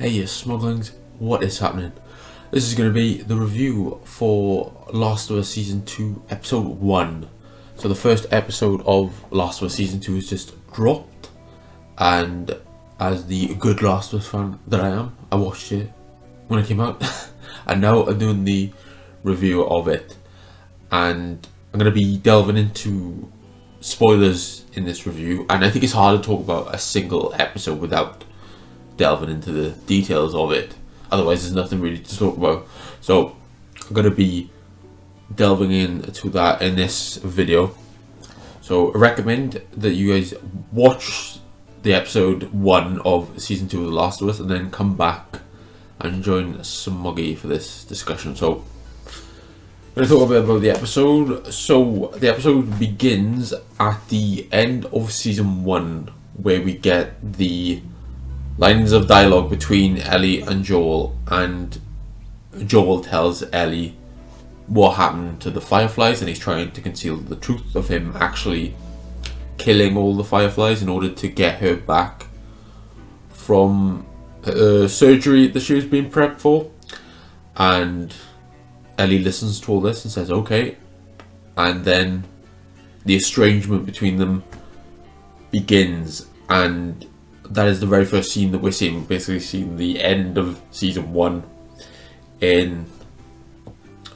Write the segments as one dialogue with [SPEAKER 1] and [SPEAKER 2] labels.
[SPEAKER 1] Hey Smauglings, what is happening? This is going to be the review for Last of Us Season 2 Episode 1. So the first episode of Last of Us Season 2 is just dropped, and as the good Last of Us fan that I am, I watched it when it came out and now I'm doing the review of it, and I'm going to be delving into spoilers in this review, and I think it's hard to talk about a single episode without delving into the details of it. Otherwise there's nothing really to talk about. So I'm going to be delving into that in this video. So I recommend that you guys watch the episode 1 of season 2 of The Last of Us and then come back and join Smoggy for this discussion. So I'm going to talk a bit about the episode. So the episode begins at the end of season 1, where we get the lines of dialogue between Ellie and Joel, and Joel tells Ellie what happened to the Fireflies, and he's trying to conceal the truth of him actually killing all the Fireflies in order to get her back from surgery that she was being prepped for. And Ellie listens to all this and says okay, and then the estrangement between them begins, and that is the very first scene that we're seeing. We're basically seeing the end of season 1 in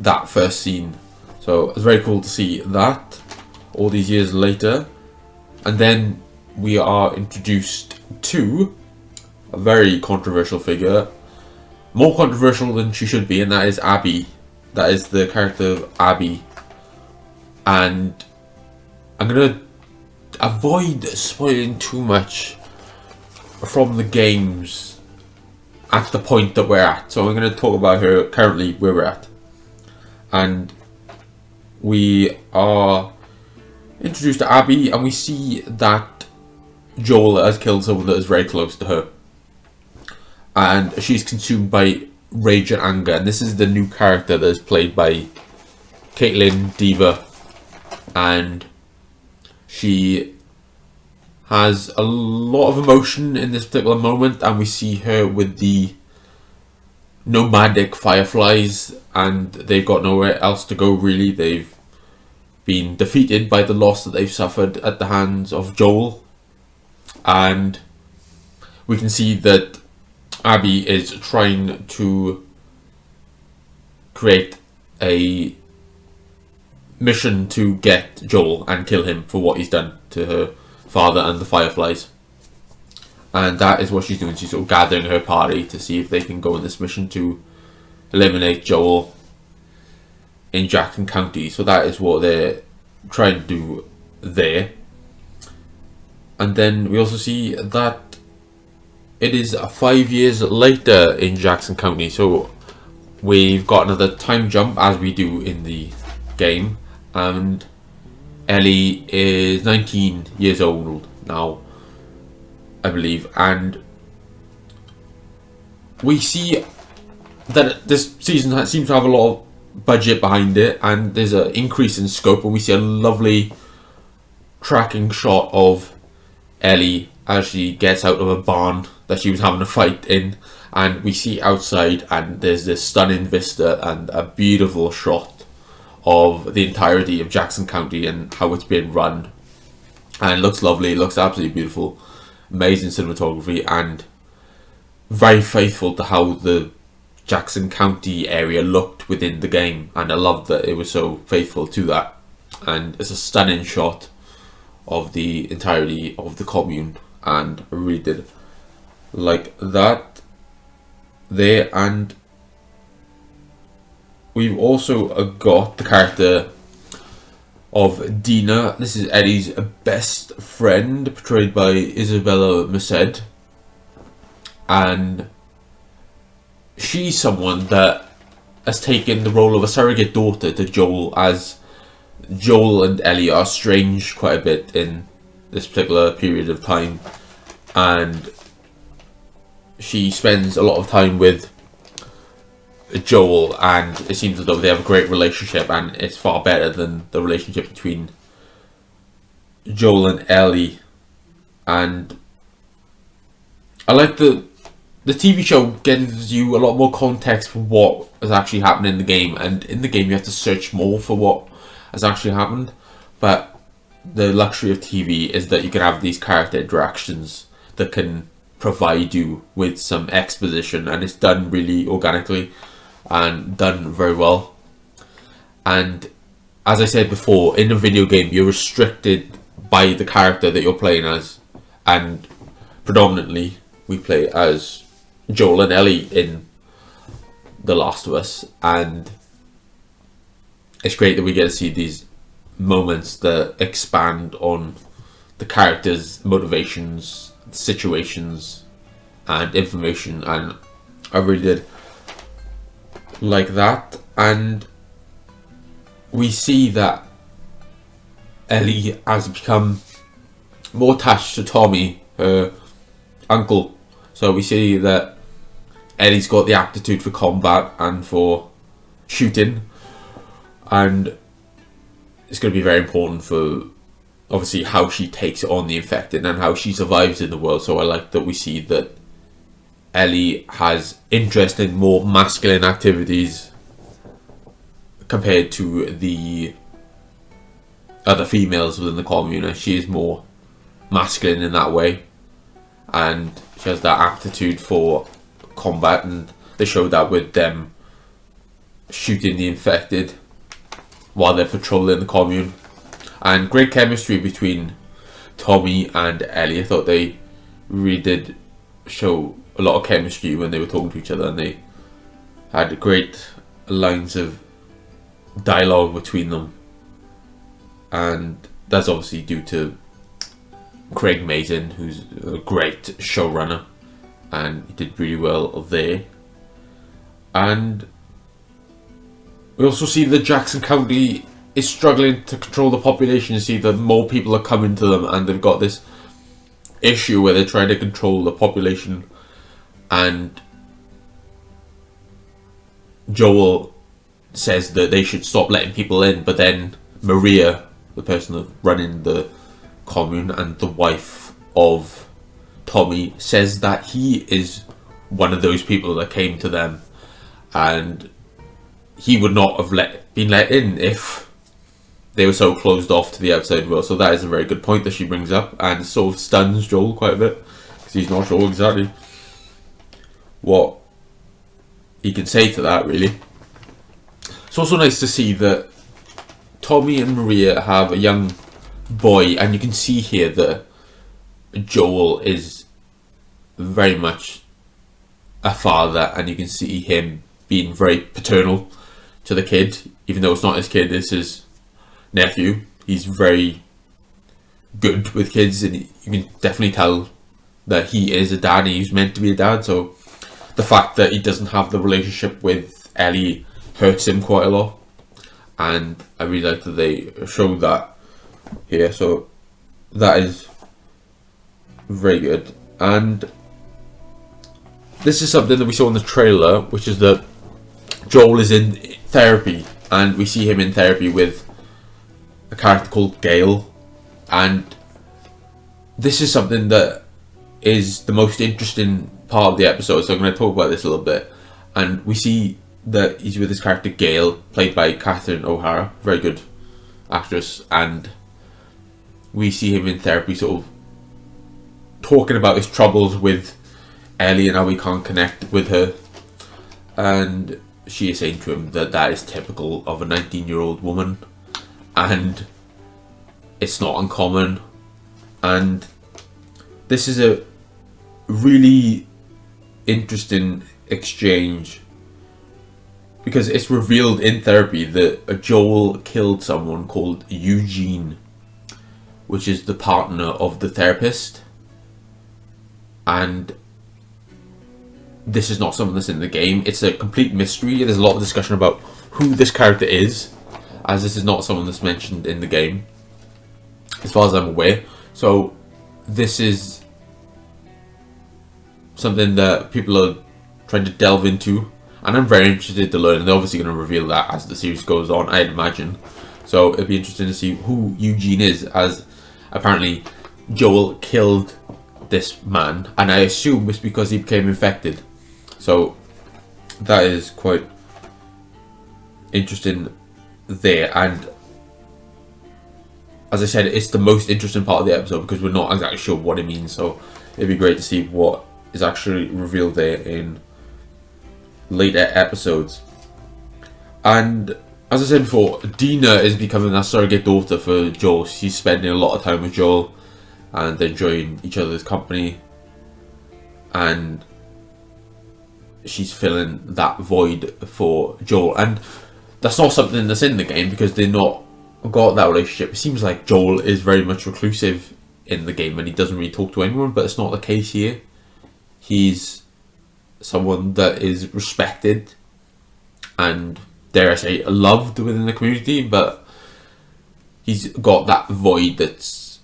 [SPEAKER 1] that first scene. So it's very cool to see that all these years later. And then we are introduced to a very controversial figure, more controversial than she should be, and that is Abby. That is the character of Abby. And I'm gonna avoid spoiling too much from the games at the point that we're at. So I'm going to talk about her currently where we're at. And we are introduced to Abby, and we see that Joel has killed someone that is very close to her. And she's consumed by rage and anger. And this is the new character that is played by Caitlin Dever. And she has a lot of emotion in this particular moment, and we see her with the nomadic Fireflies, and they've got nowhere else to go really. They've been defeated by the loss that they've suffered at the hands of Joel, and we can see that Abby is trying to create a mission to get Joel and kill him for what he's done to her father and the Fireflies. And that is what she's doing. She's sort of gathering her party to see if they can go on this mission to eliminate Joel in Jackson County. So that is what they're trying to do there. And then we also see that it is 5 years later in Jackson County. So we've got another time jump, as we do in the game, and Ellie is 19 years old now, I believe, and we see that this season seems to have a lot of budget behind it, and there's an increase in scope, and we see a lovely tracking shot of Ellie as she gets out of a barn that she was having a fight in, and we see outside, and there's this stunning vista and a beautiful shot of the entirety of Jackson County and how it's been run, and it looks lovely. It looks absolutely beautiful, amazing cinematography, and very faithful to how the Jackson County area looked within the game, and I love that it was so faithful to that. And it's a stunning shot of the entirety of the commune, and I really did like that there. And we've also got the character of Dina. This is Ellie's best friend, portrayed by Isabella Merced. And she's someone that has taken the role of a surrogate daughter to Joel, as Joel and Ellie are estranged quite a bit in this particular period of time. And she spends a lot of time with Joel, and it seems as though they have a great relationship, and it's far better than the relationship between Joel and Ellie. And I like the the TV show gives you a lot more context for what is actually happening in the game, and in the game you have to search more for what has actually happened. But the luxury of TV is that you can have these character interactions that can provide you with some exposition, and it's done really organically and done very well. And as I said before, in a video game you're restricted by the character that you're playing as, and predominantly we play as Joel and Ellie in The Last of Us, and it's great that we get to see these moments that expand on the characters' motivations, situations, and information, and I really did like that. And we see that Ellie has become more attached to Tommy, her uncle. So we see that Ellie's got the aptitude for combat and for shooting, and it's going to be very important for obviously how she takes on the infected and how she survives in the world. So I like that we see that Ellie has interest in more masculine activities compared to the other females within the commune. She is more masculine in that way, and she has that aptitude for combat, and they show that with them shooting the infected while they're patrolling the commune. And great chemistry between Tommy and Ellie. I thought they really did show a lot of chemistry when they were talking to each other, and they had great lines of dialogue between them, and that's obviously due to Craig Mazin, who's a great showrunner, and he did really well there. And we also see that Jackson County is struggling to control the population. You see that more people are coming to them, and they've got this issue where they're trying to control the population. And Joel says that they should stop letting people in, but then Maria, the person running the commune and the wife of Tommy, says that he is one of those people that came to them, and he would not have been let in if they were so closed off to the outside world. So that is a very good point that she brings up, and sort of stuns Joel quite a bit, because he's not sure exactly what he can say to that, really. It's also nice to see that Tommy and Maria have a young boy, and you can see here that Joel is very much a father, and you can see him being very paternal to the kid, even though it's not his kid, it's his nephew. He's very good with kids, and you can definitely tell that he is a dad, and he's meant to be a dad. So the fact that he doesn't have the relationship with Ellie hurts him quite a lot, and I really like that they show that here. So that is very good. And this is something that we saw in the trailer, which is that Joel is in therapy, and we see him in therapy with a character called Gale, and this is something that is the most interesting part of the episode, so I'm going to talk about this a little bit. And we see that he's with his character Gale, played by Catherine O'Hara, very good actress, and we see him in therapy sort of talking about his troubles with Ellie and how he can't connect with her, and she is saying to him that that is typical of a 19-year-old woman, and it's not uncommon. And this is a really interesting exchange, because it's revealed in therapy that Joel killed someone called Eugene, which is the partner of the therapist, and this is not something that's in the game. It's a complete mystery. There's a lot of discussion about who this character is, as this is not someone that's mentioned in the game, as far as I'm aware. So this is something that people are trying to delve into, and I'm very interested to learn. They're obviously going to reveal that as the series goes on, I'd imagine. So it'll be interesting to see who Eugene is, as apparently Joel killed this man, and I assume it's because he became infected. So that is quite interesting there. And as I said, it's the most interesting part of the episode because we're not exactly sure what it means. So it'd be great to see what is actually revealed there in later episodes. And as I said before, Dina is becoming a surrogate daughter for Joel. She's spending a lot of time with Joel and enjoying each other's company, and she's filling that void for Joel. And that's not something that's in the game because they're not got that relationship. It seems like Joel is very much reclusive in the game and he doesn't really talk to anyone, but it's not the case here. He's someone that is respected and, dare I say, loved within the community, but he's got that void that's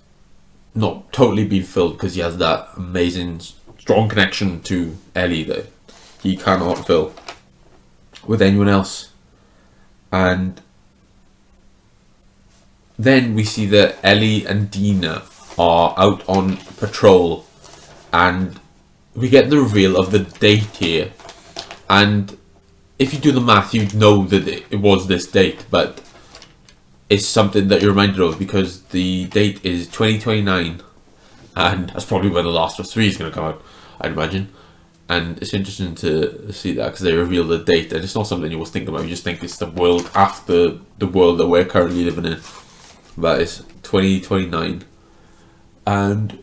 [SPEAKER 1] not totally been filled because he has that amazing, strong connection to Ellie that he cannot fill with anyone else. And then we see that Ellie and Dina are out on patrol, and we get the reveal of the date here. And if you do the math, you'd know that it was this date, but it's something that you're reminded of because the date is 2029, and that's probably when The Last of Us 3 is going to come out, I'd imagine. And it's interesting to see that because they reveal the date, and it's not something you was thinking about. You just think it's the world after the world that we're currently living in, but it's 2029, and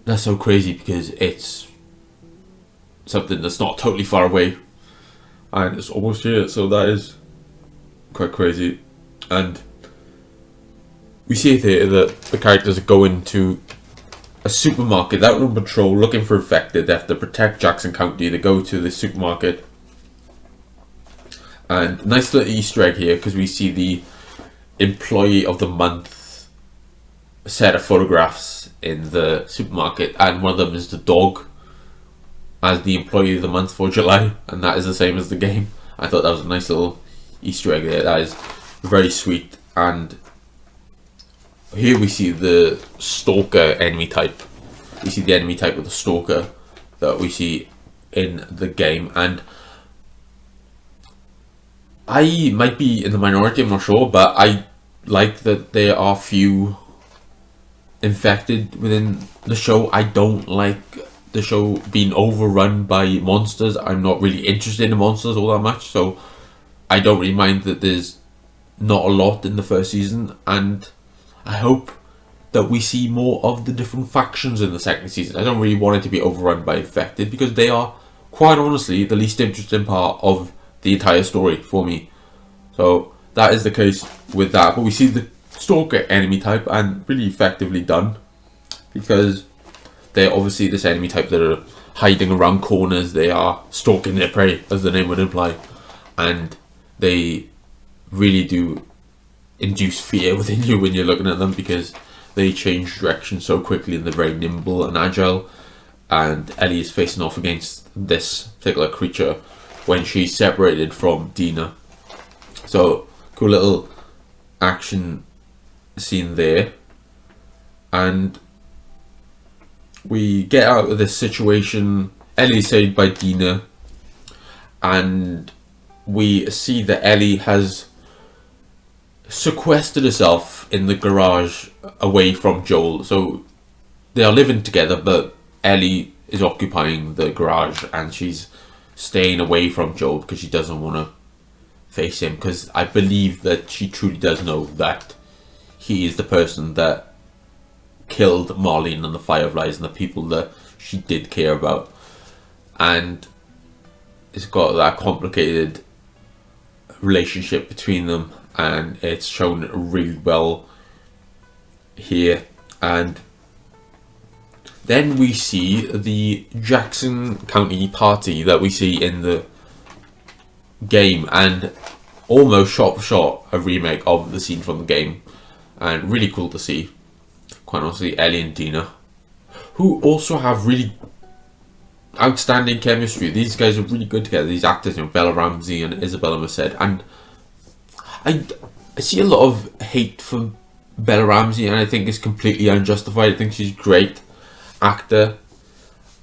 [SPEAKER 1] that's so crazy because it's something that's not totally far away, and it's almost here. So that is quite crazy. And we see it here that the characters are going to a supermarket. They're out on patrol looking for infected. They have to protect Jackson County. They go to the supermarket, and nice little Easter egg here because we see the employee of the month set of photographs in the supermarket, and one of them is the dog as the employee of the month for July, and that is the same as the game. I thought that was a nice little Easter egg there. That is very sweet. And here we see the stalker enemy type. We see the enemy type of the stalker that we see in the game, and I might be in the minority, I'm not sure, but I like that there are few infected within the show. I don't like the show being overrun by monsters. I'm not really interested in monsters all that much, so I don't really mind that there's not a lot in the first season, and I hope that we see more of the different factions in the second season. I don't really want it to be overrun by infected because they are, quite honestly, the least interesting part of the entire story for me. So that is the case with that. But we see the stalker enemy type, and really effectively done because they're obviously this enemy type that are hiding around corners. They are stalking their prey, as the name would imply, and they really do induce fear within you when you're looking at them because they change direction so quickly and they're very nimble and agile. And Ellie is facing off against this particular creature when she's separated from Dina. So cool little action scene there, and we get out of this situation. Ellie is saved by Dina, and we see that Ellie has sequestered herself in the garage away from Joel. So they are living together, but Ellie is occupying the garage and she's staying away from Joel because she doesn't want to face him, because I believe that she truly does know that he is the person that killed Marlene and the Fireflies and the people that she did care about. And it's got that complicated relationship between them, and it's shown really well here. And then we see the Jackson County party that we see in the game, and almost shot for shot a remake of the scene from the game, and really cool to see, quite honestly. Ellie and Dina, who also have really outstanding chemistry. These guys are really good together, these actors, you know, Bella Ramsey and Isabella Merced. And I see a lot of hate for Bella Ramsey, and I think it's completely unjustified. I think she's a great actor.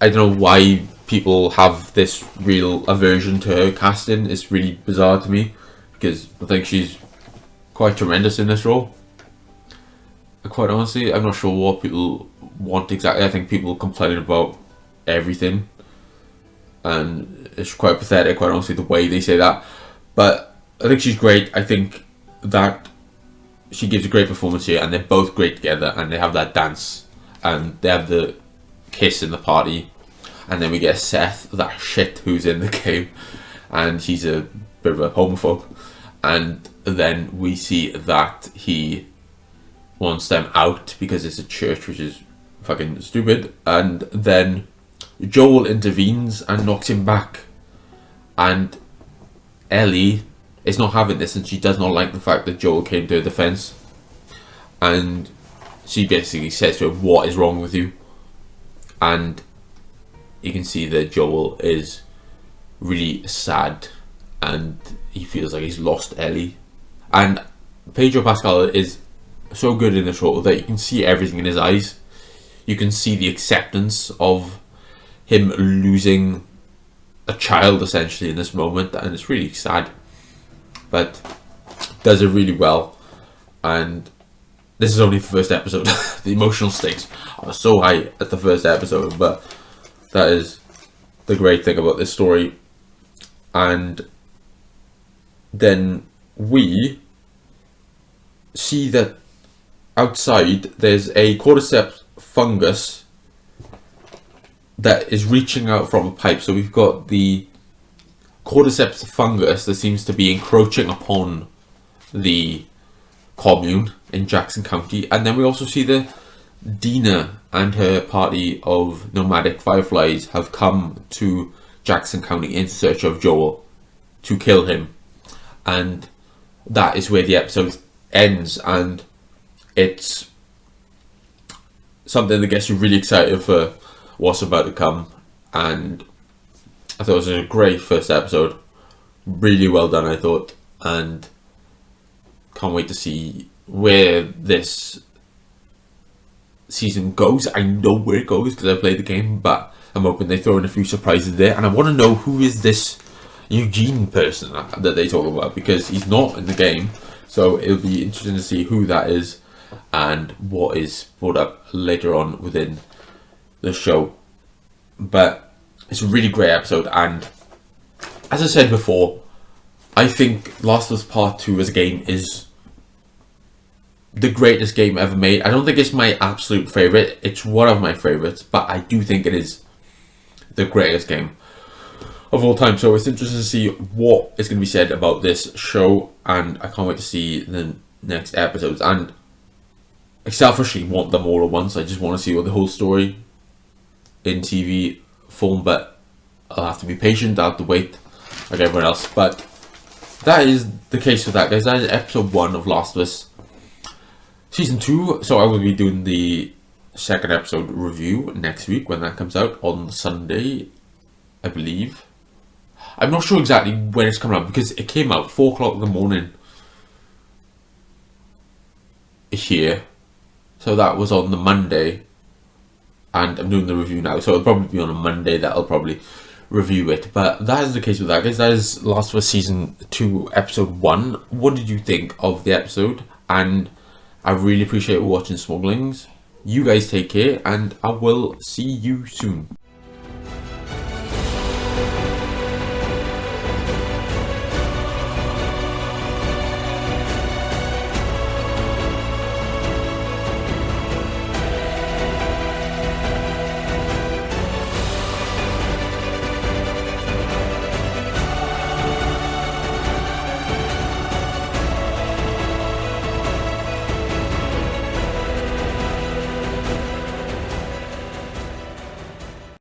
[SPEAKER 1] I don't know why people have this real aversion to her casting. It's really bizarre to me because I think she's quite tremendous in this role. Quite honestly, I'm not sure what people want exactly. I think people complain about everything, and it's quite pathetic, quite honestly, the way they say that. But I think she's great. I think that she gives a great performance here, and they're both great together, and they have that dance, and they have the kiss in the party, and then we get Seth, that shit who's in the game, and he's a bit of a homophobe, and then we see that he wants them out because it's a church, which is fucking stupid, and then Joel intervenes and knocks him back, and Ellie is not having this, and she does not like the fact that Joel came to her defense, and she basically says to him, "What is wrong with you?" And you can see that Joel is really sad, and he feels like he's lost Ellie. And Pedro Pascal is so good in this role that you can see everything in his eyes. You can see the acceptance of him losing a child essentially in this moment, and it's really sad, but does it really well. And this is only the first episode. The emotional stakes are so high at the first episode, but that is the great thing about this story. And then we see that outside there's a cordyceps fungus that is reaching out from a pipe. So we've got the cordyceps fungus that seems to be encroaching upon the commune in Jackson County, and then we also see that Dina and her party of nomadic fireflies have come to Jackson County in search of Joel to kill him, and that is where the episode ends. And it's something that gets you really excited for what's about to come, and I thought it was a great first episode, really well done I thought, and can't wait to see where this season goes. I know where it goes because I played the game, but I'm hoping they throw in a few surprises there, and I want to know who is this Eugene person that they talk about, because he's not in the game, so it'll be interesting to see who that is and what is brought up later on within the show. But it's a really great episode, and as I said before, I think Last of Us Part 2 as a game is the greatest game ever made. I don't think it's my absolute favourite, it's one of my favourites, but I do think it is the greatest game of all time. So it's interesting to see what is going to be said about this show, and I can't wait to see the next episodes. And I selfishly want them all at once. I just want to see what the whole story in TV form, but I'll have to be patient, I'll have to wait like everyone else. But that is the case with that, guys. That is episode 1 of Last of Us Season 2. So I will be doing the second episode review next week when that comes out on Sunday, I believe. I'm not sure exactly when it's coming out because it came out 4 o'clock in the morning here. So that was on the Monday, and I'm doing the review now, so it'll probably be on a Monday that I'll probably review it. But that is the case with that, guys. That is Last of Us Season 2 Episode 1. What did you think of the episode? And I really appreciate watching Smauglings. You guys take care, and I will see you soon.